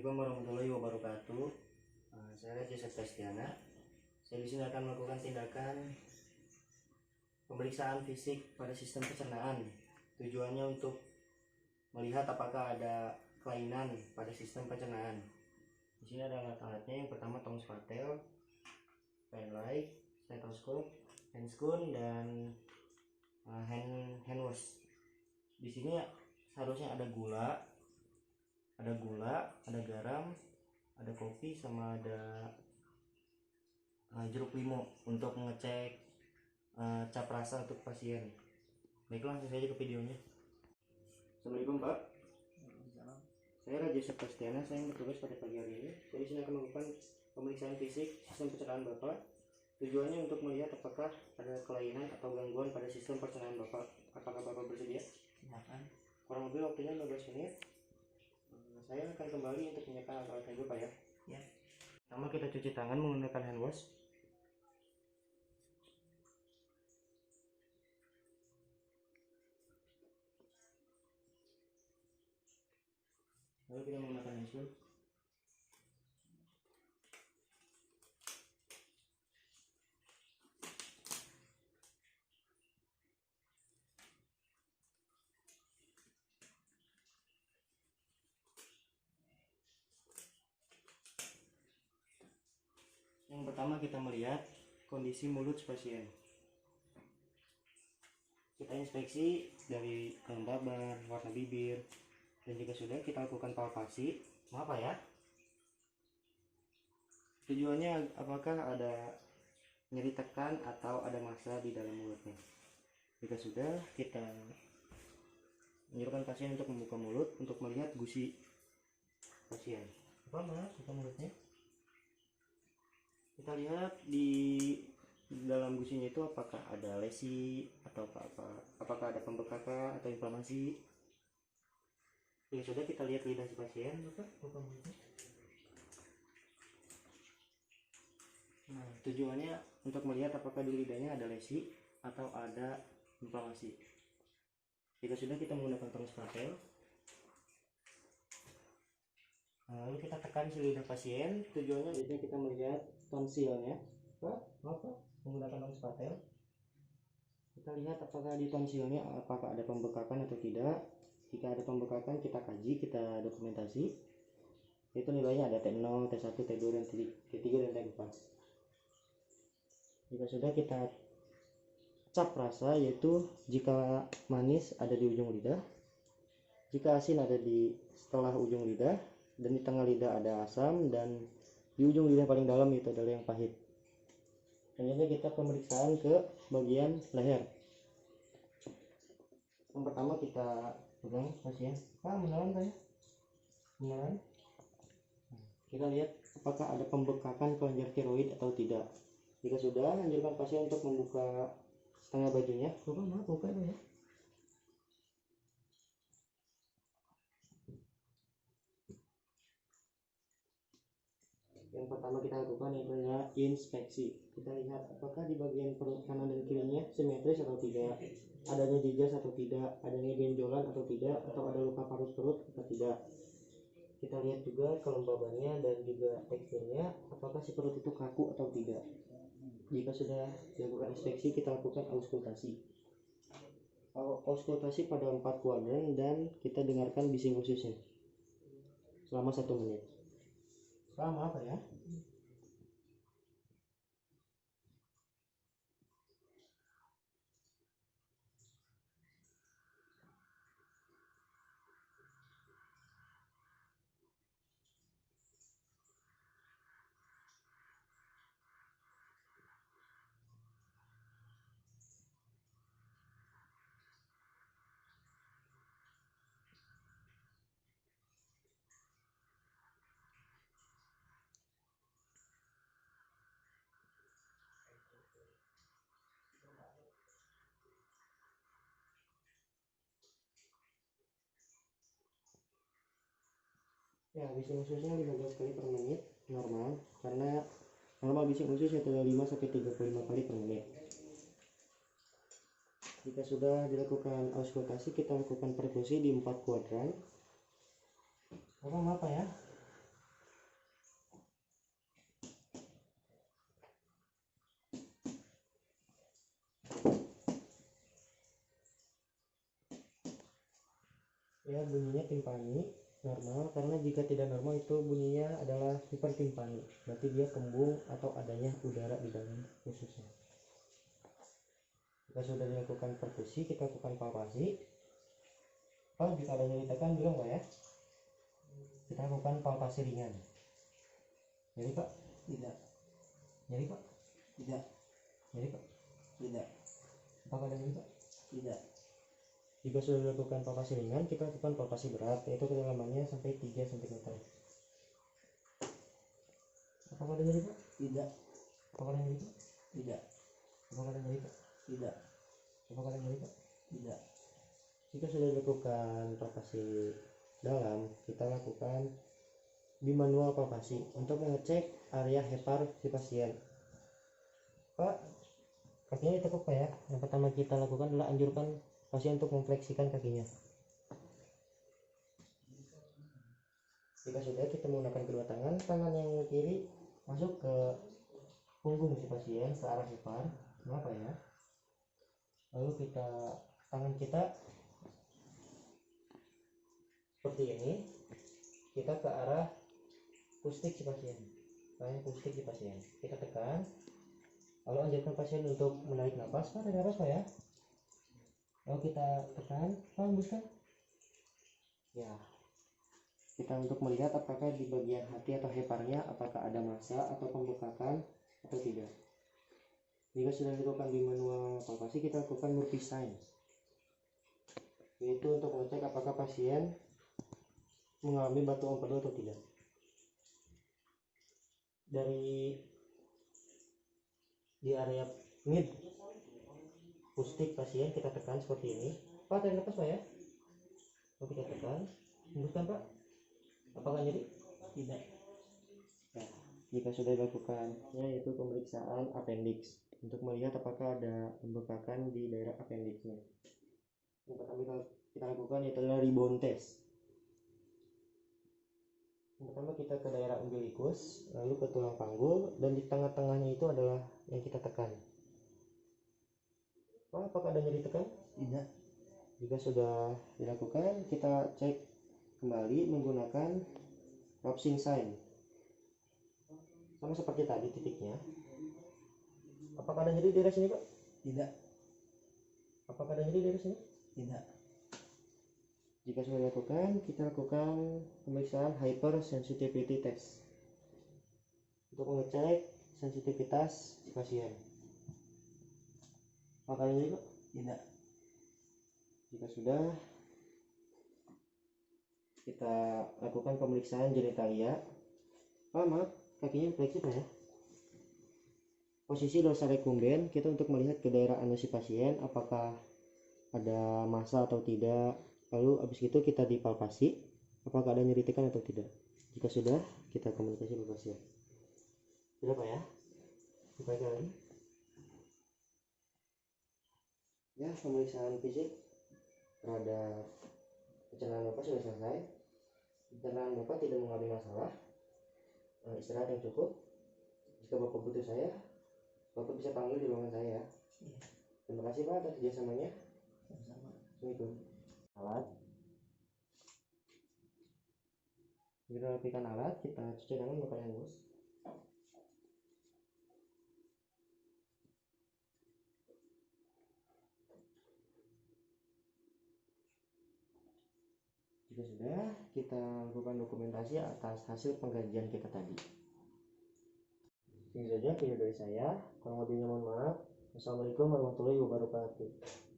Assalamualaikum warahmatullahi wabarakatuh. Saya Raja Septiana. Saya di sini akan melakukan tindakan pemeriksaan fisik pada sistem pencernaan. Tujuannya untuk melihat apakah ada kelainan pada sistem pencernaan. Di sini ada alat-alatnya. Yang pertama tong spatel, pen light, stetoskop, handscoon, dan hand wash. Di sini seharusnya ada gula, ada garam, ada kopi, sama ada jeruk limau untuk mengecek cap rasa untuk pasien. Baiklah, langsung saja ke videonya. Assalamualaikum Pak. Saya Raja Septiana, saya bertugas pada pagi hari ini. Jadi sini akan melakukan pemeriksaan fisik sistem pencernaan Bapak. Tujuannya untuk melihat apakah ada kelainan atau gangguan pada sistem pencernaan Bapak. Apakah Bapak bersedia? Silakan. Kurang lebih waktunya 15 menit. Saya akan kembali untuk menyiapkan alat-alatnya dulu Pak ya. Ya. Pertama kita cuci tangan menggunakan hand wash. Lalu kita menggunakan handscoon. Yang pertama kita melihat kondisi mulut pasien. Kita inspeksi dari kelembaban, warna bibir, dan jika sudah kita lakukan palpasi. Apa ya? Tujuannya apakah ada nyeri tekan atau ada massa di dalam mulutnya. Jika sudah, kita menyuruhkan pasien untuk membuka mulut untuk melihat gusi pasien. Apa mas? Buka mulutnya. Kita lihat di dalam gusinya itu apakah ada lesi atau apakah ada pembekakan atau inflamasi. Jika sudah, kita lihat lidah si pasien. Buka mulutnya. Nah, tujuannya untuk melihat apakah di lidahnya ada lesi atau ada inflamasi. Jika sudah, kita menggunakan tong spatel. Lalu kita tekan si lidah pasien. Tujuannya kita melihat tonsilnya. Apa? Menggunakan tong spatel. Kita lihat apakah di tonsilnya apakah ada pembekakan atau tidak. Jika ada pembekakan, kita kaji, kita dokumentasi. Itu nilainya ada T0, T1, T2, dan T3 dan T4. Jika sudah, kita cap rasa, yaitu jika manis ada di ujung lidah, jika asin ada di setelah ujung lidah, dan di tengah lidah ada asam, dan di ujung lidah paling dalam itu adalah yang pahit. Selanjutnya kita pemeriksaan ke bagian leher. Yang pertama kita pegang pasien. Menelan saya. Menelan. Kita lihat apakah ada pembekakan kelenjar tiroid atau tidak. Jika sudah, anjurkan pasien untuk membuka setengah bajunya. Buka ya. Yang pertama kita lakukan adalah inspeksi. Kita lihat apakah di bagian perut kanan dan kirinya simetris atau tidak, adanya jejas atau tidak, adanya benjolan atau tidak, atau ada luka parut perut atau tidak. Kita lihat juga kelembabannya dan juga teksturnya, apakah si perut itu kaku atau tidak. Jika sudah dilakukan inspeksi, kita lakukan auskultasi. Auskultasi pada 4 kuadran dan kita dengarkan bising ususnya selama 1 menit. Selama apa ya? Ya, bising ususnya 15 kali per menit normal, karena normal bising usus adalah 5-35 kali per menit. Jika sudah dilakukan auskultasi, kita lakukan perkusi di 4 kuadran. Apa ya? Ya, bunyinya timpani normal, karena jika tidak normal itu bunyinya adalah hipertimpani, berarti dia kembung atau adanya udara di dalam ususnya. Jika sudah dilakukan perkusi, kita lakukan palpasi. Kalau jika ada nyeri tekan bilang Pak ya, kita lakukan palpasi ringan. Nyeri Pak? Tidak. Nyeri Pak? Tidak. Nyeri Pak? Tidak. Apakah ada nyeri Pak? Tidak. Jika sudah dilakukan palpasi ringan, kita lakukan palpasi berat, yaitu kedalamannya sampai 3 cm. Apakah ada nyeri Pak? Tidak. Apakah ada nyeri Pak? Tidak. Apakah ada nyeri Pak? Tidak. Apakah ada nyeri Pak? Tidak. Jika sudah dilakukan palpasi dalam, kita lakukan bimanual palpasi untuk mengecek area hepar si pasien. Pak, kakinya ditekuk Pak ya. Yang pertama kita lakukan adalah anjurkan pasien untuk memfleksikan kakinya. Jika sudah, kita menggunakan kedua tangan, tangan yang kiri masuk ke punggung si pasien ke arah hepar, kenapa ya? Lalu tangan kita seperti ini, kita ke arah pustik si pasien, pustik si pasien, kita tekan, lalu anjurkan pasien untuk menarik nafas. Pak, tarik nafas Pak ya. Lalu kita tekan, Pak, hembuskan. Ya, kita untuk melihat apakah di bagian hati atau heparnya apakah ada massa atau pembekakan atau tidak. Jika sudah dilakukan bimanual palpasi, kita lakukan Murphy sign, yaitu untuk mengecek apakah pasien mengalami batu empedu atau tidak. Di area mid pustik pasien kita tekan seperti ini. Pak, tarik nafas Pak ya. Lalu kita tekan, hembuskan Pak. Apakah nyeri? Tidak. Ya, jika sudah dilakukan, yaitu pemeriksaan appendix untuk melihat apakah ada pembekakan di daerah appendixnya. Yang pertama kita lakukan yaitu adalah rebound test. Yang pertama kita ke daerah umbilicus, lalu ke tulang panggul, dan di tengah-tengahnya itu adalah yang kita tekan. Pak, apakah ada nyeri tekan? Tidak. Jika sudah dilakukan, kita cek kembali menggunakan Robson sign, sama seperti tadi titiknya. Apakah ada nyeri di daerah sini Pak? Tidak. Apakah ada nyeri di daerah sini? Tidak. Jika sudah dilakukan, kita lakukan pemeriksaan hypersensitivity test untuk mengecek sensitivitas si pasien. Apakah ada nyeri Pak? Tidak. Jika sudah, kita lakukan pemeriksaan genitalia. Pak, maaf, kakinya fleksi Pak ya. Posisi dorsal recumbens kita untuk melihat ke daerah anus si pasien apakah ada massa atau tidak. Lalu habis itu kita dipalpasi apakah ada nyeri tekan atau tidak. Jika sudah, kita komunikasi ke pasien. Sudah Pak ya? Kita lagi. Ya, pemeriksaan fisik terhadap pencernaan Bapak sudah selesai. Pencernaan Bapak tidak mengalami masalah. Istirahat yang cukup. Jika Bapak butuh saya, Bapak bisa panggil di ruangan saya. Terima kasih Pak atas kerjasamanya. Sama-sama. Assalamualaikum. Alat. Kita rapikan alat, kita cuci tangan menggunakan hangus. Jika sudah, kita lakukan dokumentasi atas hasil pengkajian kita tadi. Ini saja video dari saya. Kurang lebihnya mohon maaf. Wassalamualaikum warahmatullahi wabarakatuh.